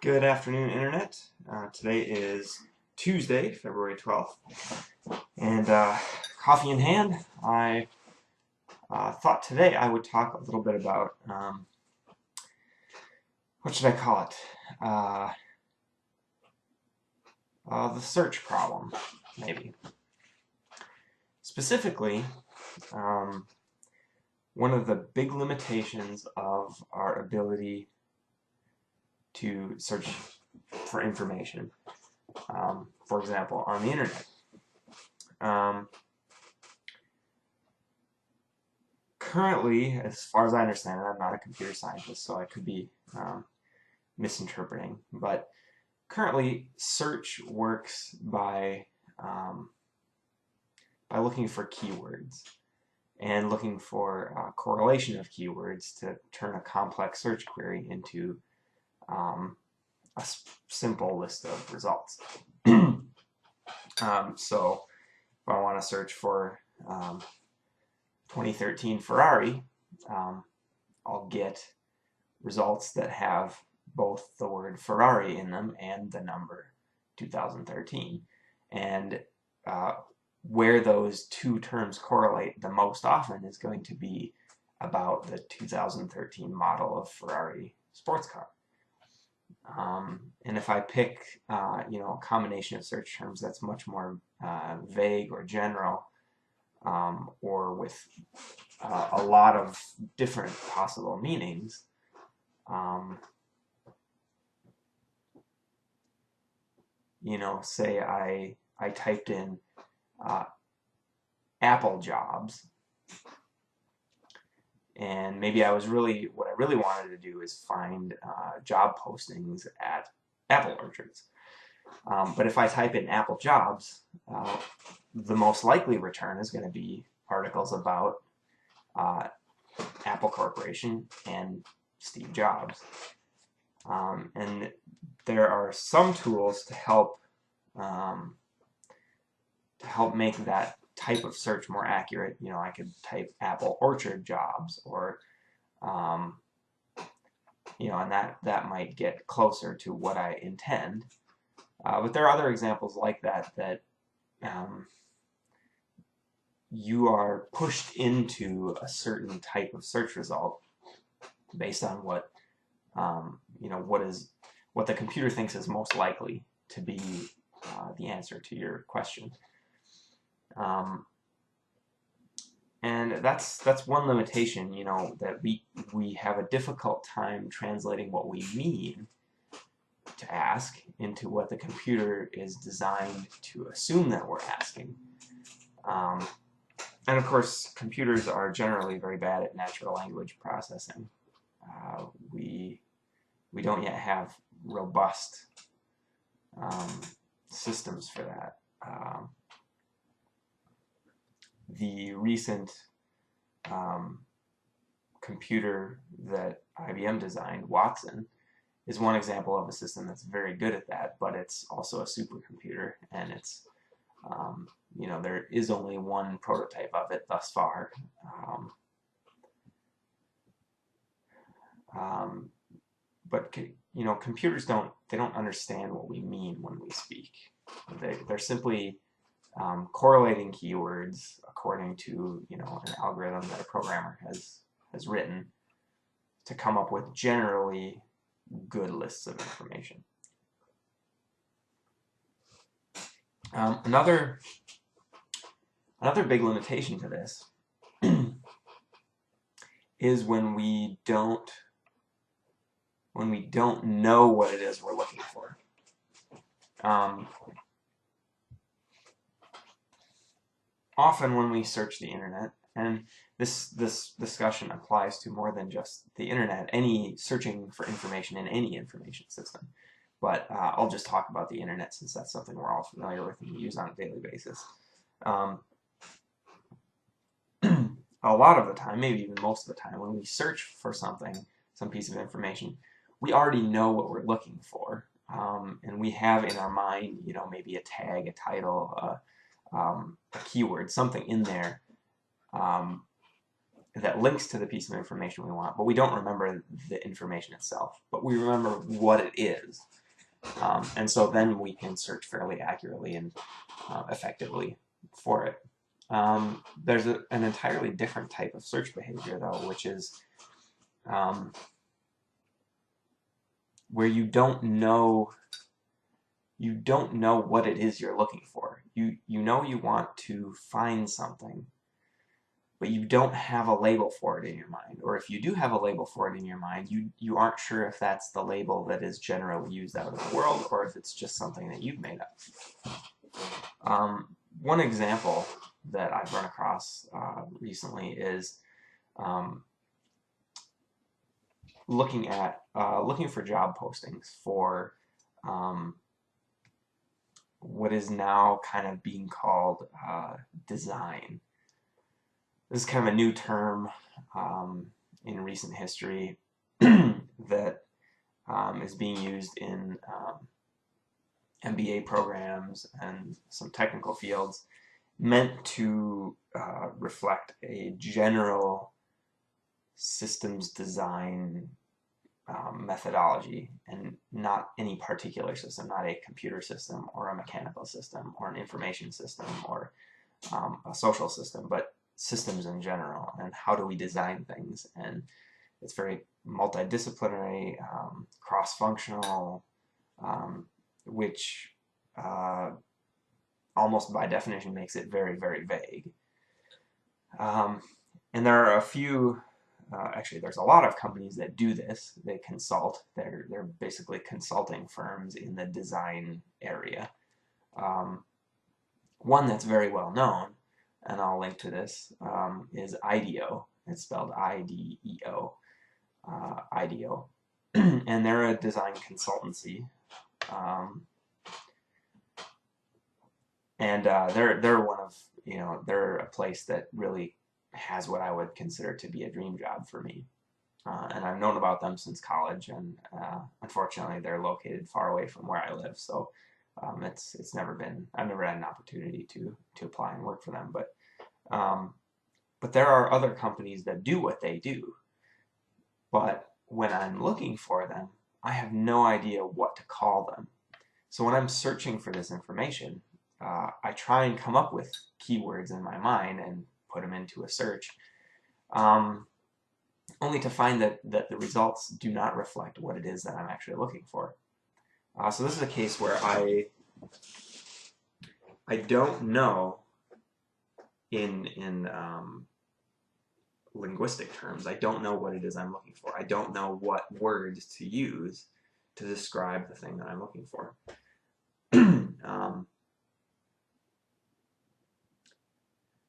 Good afternoon, Internet. Today is Tuesday, February 12th, and coffee in hand, I thought today I would talk a little bit about what should I call it? Uh, the search problem, maybe. Specifically, um, one of the big limitations of our ability to search for information, for example, on the Internet. Um, Currently, as far as I understand it, I'm not a computer scientist, so I could be misinterpreting. But currently, search works um, by looking for keywords and looking for correlation of keywords to turn a complex search query into um, a simple list of results. So, if I want to search for 2013 Ferrari, um, I'll get results that have both the word Ferrari in them and the number 2013. And uh, where those two terms correlate the most often is going to be about the 2013 model of Ferrari sports car. And if I pick, a combination of search terms that's much more vague or general, or with a lot of different possible meanings, um, say I typed in uh, Apple jobs, and maybe what I really wanted to do is find job postings at apple orchards. But if I type in Apple jobs, the most likely return is going to be articles about uh, Apple Corporation and Steve Jobs. And there are some tools to help make that type of search more accurate. I could type Apple Orchard jobs, or and that might get closer to what I intend. But there are other examples like that um, you are pushed into a certain type of search result based on what the computer thinks is most likely to be the answer to your question. Um, and that's one limitation, that we have a difficult time translating what we mean to ask into what the computer is designed to assume that we're asking. Um, and of course, computers are generally very bad at natural language processing. We don't yet have robust um, systems for that. The recent um, computer that IBM designed, Watson, is one example of a system that's very good at that, but it's also a supercomputer, and there is only one prototype of it thus far. Um, but computers don't understand what we mean when we speak. They're simply correlating keywords according to an algorithm that a programmer has written to come up with generally good lists of information. Another big limitation to this is when we don't know what it is we're looking for. Often when we search the internet, and this discussion applies to more than just the internet, any searching for information in any information system. But I'll just talk about the internet since that's something we're all familiar with and we use on a daily basis. A lot of the time, maybe even most of the time, when we search for something, some piece of information, we already know what we're looking for. And we have in our mind, maybe a tag, a title, a keyword, something in there that links to the piece of information we want, but we don't remember the information itself, but we remember what it is. And so then we can search fairly accurately and effectively for it. There's an entirely different type of search behavior, though, which is where you don't know what it is you're looking for. You know you want to find something, but you don't have a label for it in your mind. Or if you do have a label for it in your mind, you aren't sure if that's the label that is generally used out in the world or if it's just something that you've made up. One example that I've run across recently is looking for job postings for what is now kind of being called design. This is kind of a new term in recent history that is being used in MBA programs and some technical fields, meant to reflect a general systems design methodology, and not any particular system, not a computer system or a mechanical system or an information system or a social system, but systems in general, and how do we design things. And it's very multidisciplinary, cross-functional, which almost by definition makes it very, very vague. And there are a few, actually there's a lot of companies that do this. They consult. They're basically consulting firms in the design area. One that's very well known, and I'll link to this, is IDEO. It's spelled I-D-E-O, IDEO. And they're a design consultancy. And they're one of, they're a place that really has what I would consider to be a dream job for me. And I've known about them since college, and unfortunately they're located far away from where I live, so it's never been, I've never had an opportunity to apply and work for them. But there are other companies that do what they do, but when I'm looking for them, I have no idea what to call them. So when I'm searching for this information, I try and come up with keywords in my mind and put them into a search, only to find that the results do not reflect what it is that I'm actually looking for. So this is a case where I don't know, in linguistic terms, I don't know what it is I'm looking for. I don't know what words to use to describe the thing that I'm looking for.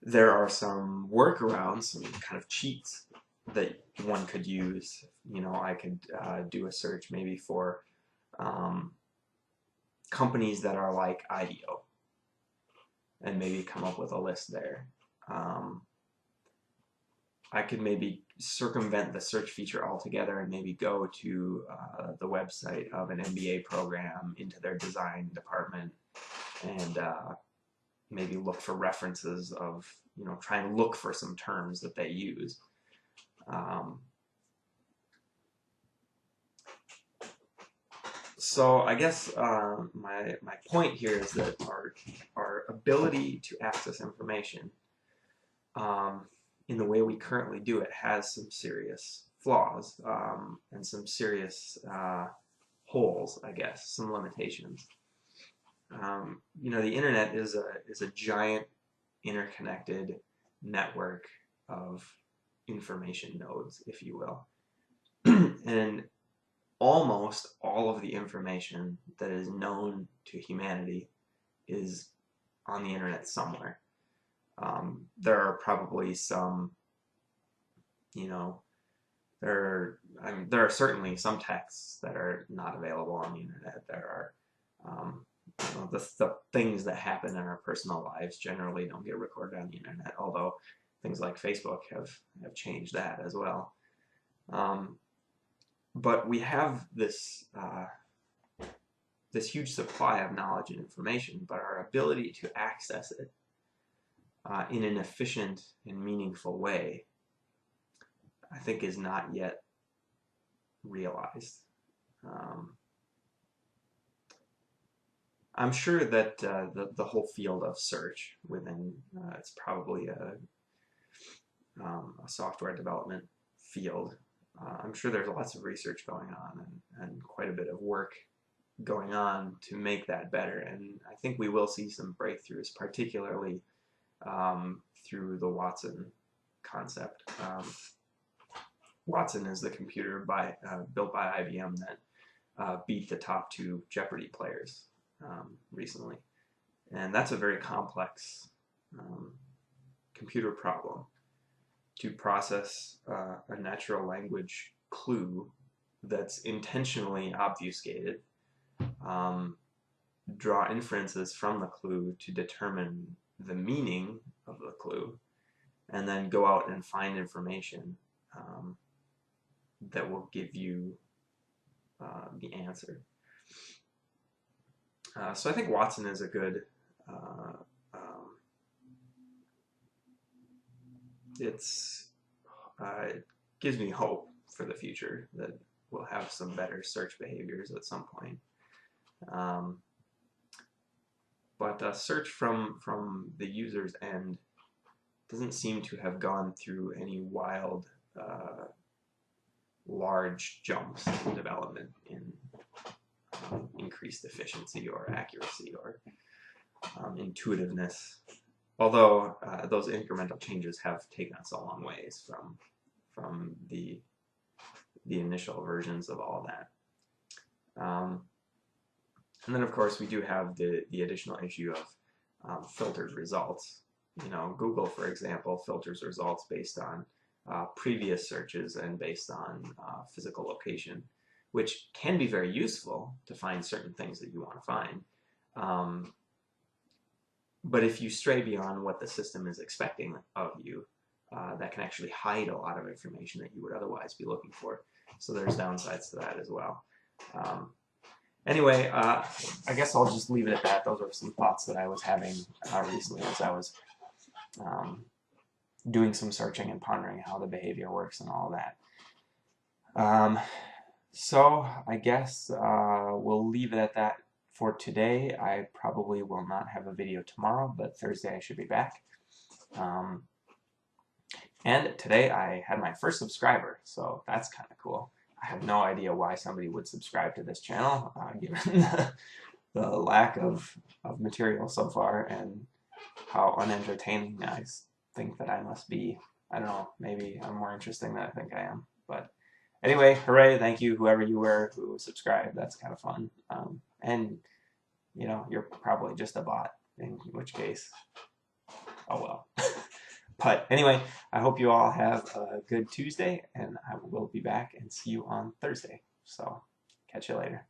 There are some workarounds, some kind of cheats that one could use. I could do a search maybe for companies that are like IDEO, and maybe come up with a list there. I could maybe circumvent the search feature altogether and maybe go to the website of an MBA program, into their design department, and maybe look for references of, try and look for some terms that they use. So I guess my point here is that our ability to access information in the way we currently do it has some serious flaws, and some serious holes, I guess, some limitations. The internet is a giant interconnected network of information nodes, if you will. And almost all of the information that is known to humanity is on the internet somewhere. There are probably some, there are certainly some texts that are not available on the internet. There are the things that happen in our personal lives generally don't get recorded on the internet, although things like Facebook have changed that as well. But we have this huge supply of knowledge and information, but our ability to access it in an efficient and meaningful way I think is not yet realized. I'm sure that the whole field of search within it's probably a software development field. I'm sure there's lots of research going on and quite a bit of work going on to make that better. And I think we will see some breakthroughs, particularly through the Watson concept. Watson is the computer built by IBM that beat the top 2 Jeopardy players recently. And that's a very complex computer problem to process a natural language clue that's intentionally obfuscated, draw inferences from the clue to determine the meaning of the clue, and then go out and find information that will give you the answer. So I think Watson is a good it gives me hope for the future that we'll have some better search behaviors at some point. But search from the user's end doesn't seem to have gone through any wild, large jumps in development in increased efficiency or accuracy or intuitiveness. Although those incremental changes have taken us a long ways from the initial versions of all that. And then of course we do have the additional issue of filtered results. You know, Google, for example, filters results based on previous searches and based on physical location, which can be very useful to find certain things that you want to find. But if you stray beyond what the system is expecting of you, that can actually hide a lot of information that you would otherwise be looking for. So there's downsides to that as well. Anyway, I guess I'll just leave it at that. Those are some thoughts that I was having recently as I was doing some searching and pondering how the behavior works and all that. So I guess we'll leave it at that for today. I probably will not have a video tomorrow, but Thursday I should be back. And today I had my first subscriber, so that's kind of cool. I have no idea why somebody would subscribe to this channel, given the lack of material so far and how unentertaining I think that I must be. I don't know, maybe I'm more interesting than I think I am. But anyway, hooray, thank you, whoever you were who subscribed. That's kind of fun. And, you know, you're probably just a bot, in which case, oh well. But anyway, I hope you all have a good Tuesday, and I will be back and see you on Thursday. So, catch you later.